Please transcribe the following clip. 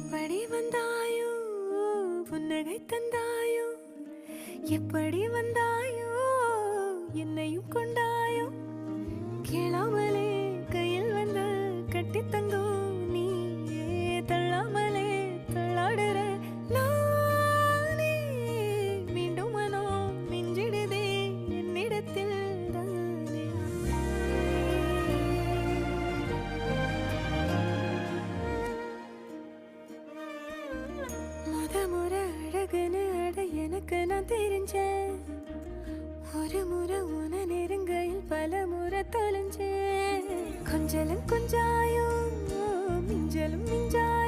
எப்படி வந்தாயோ புன்னகை தந்தாயோ எப்படி வந்தாயோ என்னையும் கொண்டாயோ கேளாமலே கையில் வந்து கட்டி தங்கோ நீ தள்ளாமலே தள்ளாடுற நானே மீண்டும் மனோ மிஞ்சிடுதே என்னிடத்தில் தானே முறை அழகுன்னு அட எனக்கு நான் தெரிஞ்சேன் ஒரு முறை உன நெருங்கையில் பல முறை தொலைஞ்சேன் கொஞ்சலும் கொஞ்சாயோ மிஞ்சலும் மிஞ்சாயோ